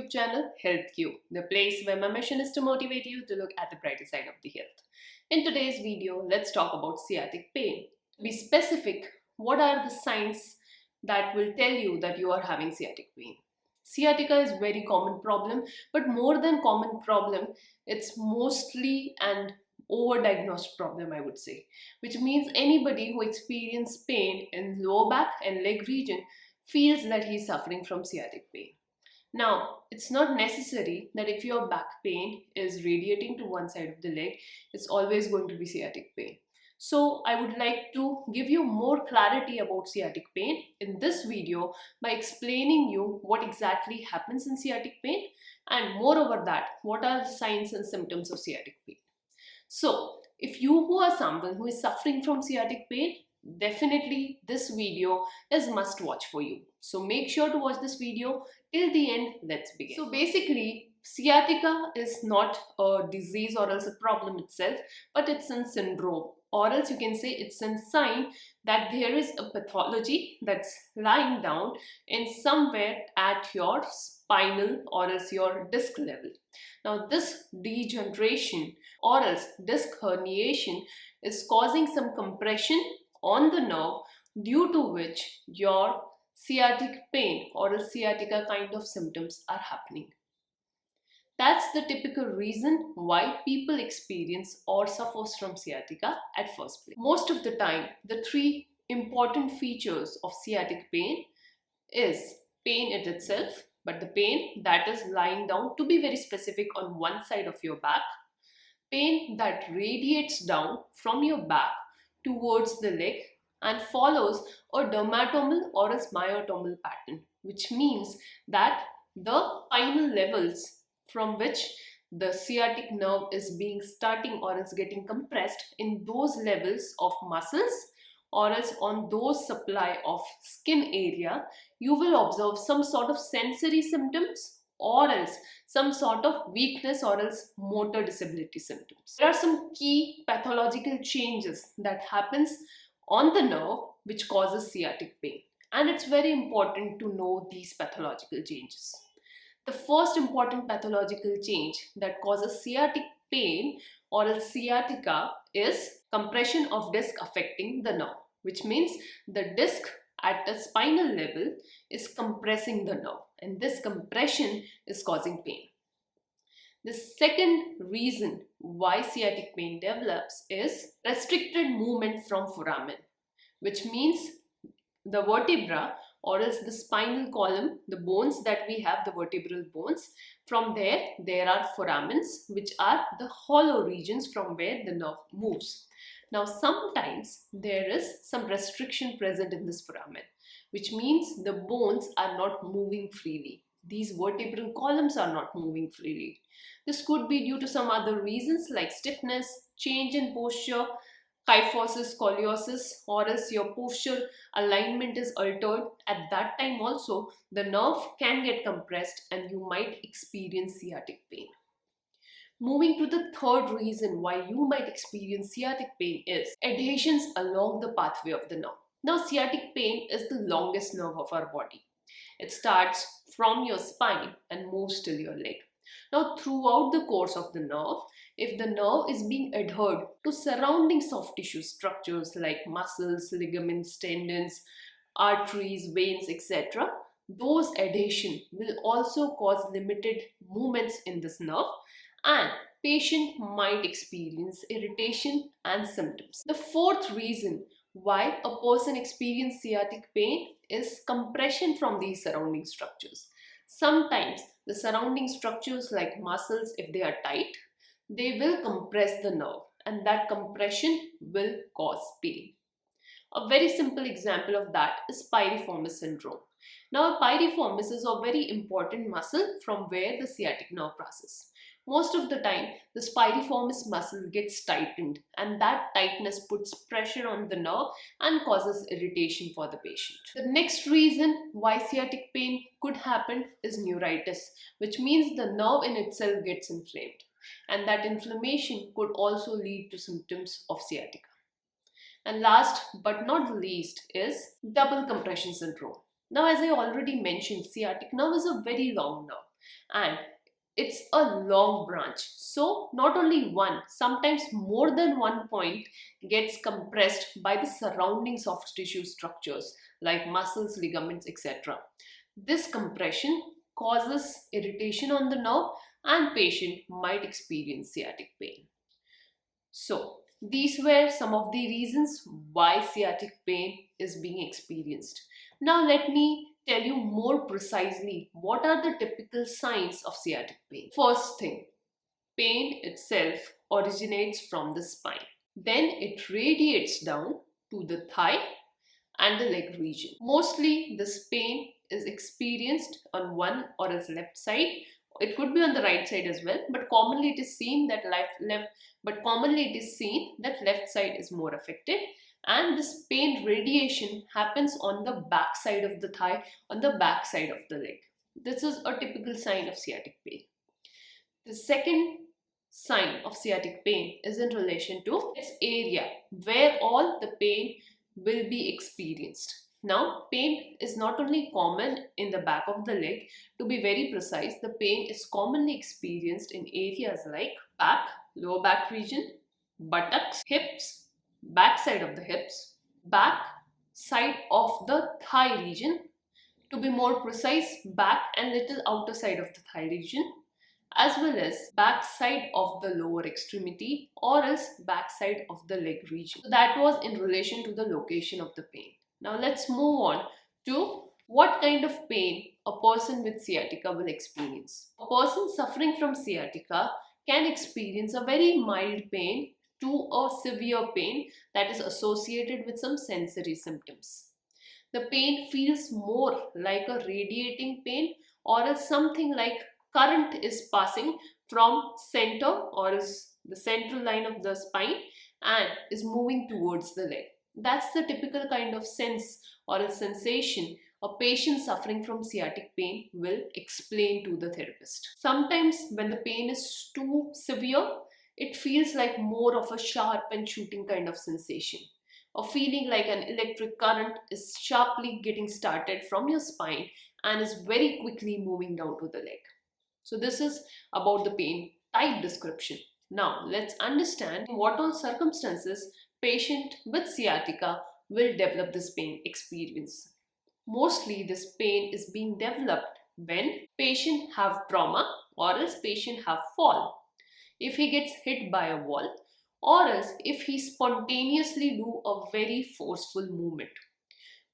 YouTube channel HealthQ, the place where my mission is to motivate you to look at the brighter side of the health. In today's video, let's talk about sciatic pain. To be specific, what are the signs that will tell you that you are having sciatic pain? Sciatica is a very common problem, but more than common problem, it's mostly an overdiagnosed problem, I would say, which means anybody who experiences pain in lower back and leg region feels that he's suffering from sciatic pain. Now, it's not necessary that if your back pain is radiating to one side of the leg, it's always going to be sciatic pain. So I would like to give you more clarity about sciatic pain in this video by explaining you what exactly happens in sciatic pain, and moreover that, what are the signs and symptoms of sciatic pain. So if you who are someone who is suffering from sciatic pain, definitely this video is must watch for you. So make sure to watch this video till the end. Let's begin. So basically, sciatica is not a disease or else a problem itself, but it's a syndrome, or else you can say it's a sign that there is a pathology that's lying down in somewhere at your spinal or else your disc level. Now this degeneration or else disc herniation is causing some compression on the nerve, due to which your sciatic pain or sciatica kind of symptoms are happening. That's the typical reason why people experience or suffers from sciatica at first place. Most of the time, the three important features of sciatic pain is pain in itself, but the pain that is lying down, to be very specific, on one side of your back, pain that radiates down from your back towards the leg and follows a dermatomal or a myotomal pattern, which means that the spinal levels from which the sciatic nerve is being starting or is getting compressed, in those levels of muscles or else on those supply of skin area, you will observe some sort of sensory symptoms or else some sort of weakness or else motor disability symptoms. There are some key pathological changes that happens on the nerve which causes sciatic pain, and it's very important to know these pathological changes. The first important pathological change that causes sciatic pain or else sciatica is compression of disc affecting the nerve, which means the disc at the spinal level is compressing the nerve, and this compression is causing pain. The second reason why sciatic pain develops is restricted movement from foramen, which means the vertebra or else the spinal column, the bones that we have, the vertebral bones, from there are foramens, which are the hollow regions from where the nerve moves. Now sometimes there is some restriction present in this foramen, which means the bones are not moving freely. These vertebral columns are not moving freely. This could be due to some other reasons like stiffness, change in posture, kyphosis, scoliosis, or else your posture alignment is altered. At that time also, the nerve can get compressed and you might experience sciatic pain. Moving to the third reason why you might experience sciatic pain is adhesions along the pathway of the nerve. Now sciatic pain is the longest nerve of our body. It starts from your spine and moves till your leg. Now throughout the course of the nerve, if the nerve is being adhered to surrounding soft tissue structures like muscles, ligaments, tendons, arteries, veins, etc., those adhesion will also cause limited movements in this nerve, and patient might experience irritation and symptoms. The fourth reason why a person experiences sciatic pain is compression from these surrounding structures. Sometimes the surrounding structures like muscles, if they are tight, they will compress the nerve, and that compression will cause pain. A very simple example of that is piriformis syndrome. Now piriformis is a very important muscle from where the sciatic nerve passes. Most of the time, the piriformis muscle gets tightened, and that tightness puts pressure on the nerve and causes irritation for the patient. The next reason why sciatic pain could happen is neuritis, which means the nerve in itself gets inflamed, and that inflammation could also lead to symptoms of sciatica. And last but not the least is double compression syndrome. Now, as I already mentioned, sciatic nerve is a very long nerve. and it's a long branch. So not only one, sometimes more than one point gets compressed by the surrounding soft tissue structures like muscles, ligaments, etc. This compression causes irritation on the nerve and patient might experience sciatic pain. So these were some of the reasons why sciatic pain is being experienced. Now let me tell you more precisely what are the typical signs of sciatic pain. First thing, pain itself originates from the spine. Then it radiates down to the thigh and the leg region. Mostly this pain is experienced on one or else left side. It could be on the right side as well, but commonly it is seen that left side is more affected, and this pain radiation happens on the back side of the thigh, on the back side of the leg. This is a typical sign of sciatic pain. The second sign of sciatic pain is in relation to its area where all the pain will be experienced. Now, pain is not only common in the back of the leg. To be very precise, the pain is commonly experienced in areas like back, lower back region, buttocks, hips, back side of the hips, back side of the thigh region. To be more precise, back and little outer side of the thigh region, as well as back side of the lower extremity or else back side of the leg region. So that was in relation to the location of the pain. Now let's move on to what kind of pain a person with sciatica will experience. A person suffering from sciatica can experience a very mild pain to a severe pain that is associated with some sensory symptoms. The pain feels more like a radiating pain or else something like current is passing from center or is the central line of the spine and is moving towards the leg. That's the typical kind of sense or a sensation a patient suffering from sciatic pain will explain to the therapist. Sometimes when the pain is too severe, it feels like more of a sharp and shooting kind of sensation. A feeling like an electric current is sharply getting started from your spine and is very quickly moving down to the leg. So this is about the pain type description. Now let's understand what all circumstances patient with sciatica will develop this pain experience. Mostly this pain is being developed when patient have trauma or else patient have fall. If he gets hit by a wall or else if he spontaneously do a very forceful movement.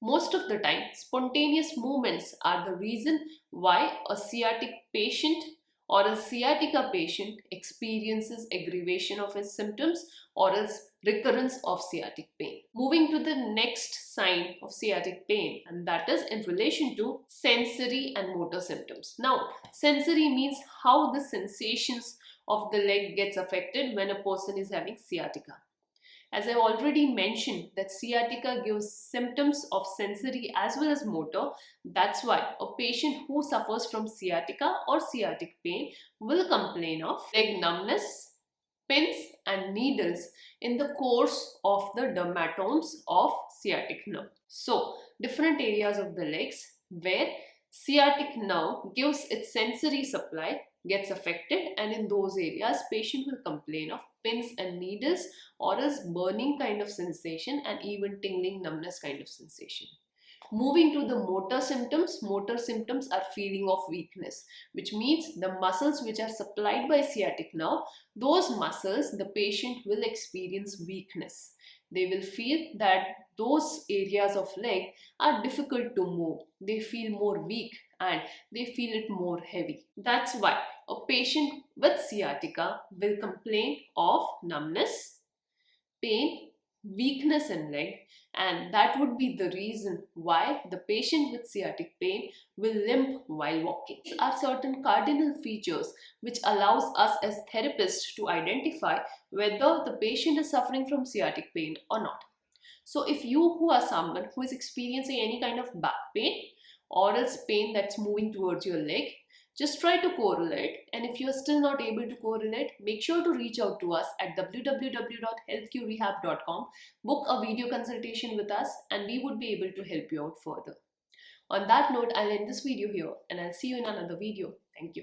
Most of the time, spontaneous movements are the reason why a sciatic patient or a sciatica patient experiences aggravation of his symptoms or else recurrence of sciatic pain. Moving to the next sign of sciatic pain, and that is in relation to sensory and motor symptoms. Now, sensory means how the sensations of the leg gets affected when a person is having sciatica. As I already mentioned that sciatica gives symptoms of sensory as well as motor. That's why a patient who suffers from sciatica or sciatic pain will complain of leg numbness, pins and needles in the course of the dermatomes of sciatic nerve. So, different areas of the legs where sciatic nerve gives its sensory supply gets affected, and in those areas patient will complain of pins and needles or else burning kind of sensation and even tingling numbness kind of sensation. Moving to the motor symptoms are feeling of weakness, which means the muscles which are supplied by sciatic nerve, those muscles the patient will experience weakness. They will feel that those areas of leg are difficult to move. They feel more weak and they feel it more heavy. That's why a patient with sciatica will complain of numbness, pain, weakness in leg, and that would be the reason why the patient with sciatic pain will limp while walking. These are certain cardinal features which allows us as therapists to identify whether the patient is suffering from sciatic pain or not. So if you who are someone who is experiencing any kind of back pain or else pain that's moving towards your leg, just try to correlate, and if you are still not able to correlate, make sure to reach out to us at www.healthqrehab.com, book a video consultation with us and we would be able to help you out further. On that note, I'll end this video here and I'll see you in another video. Thank you.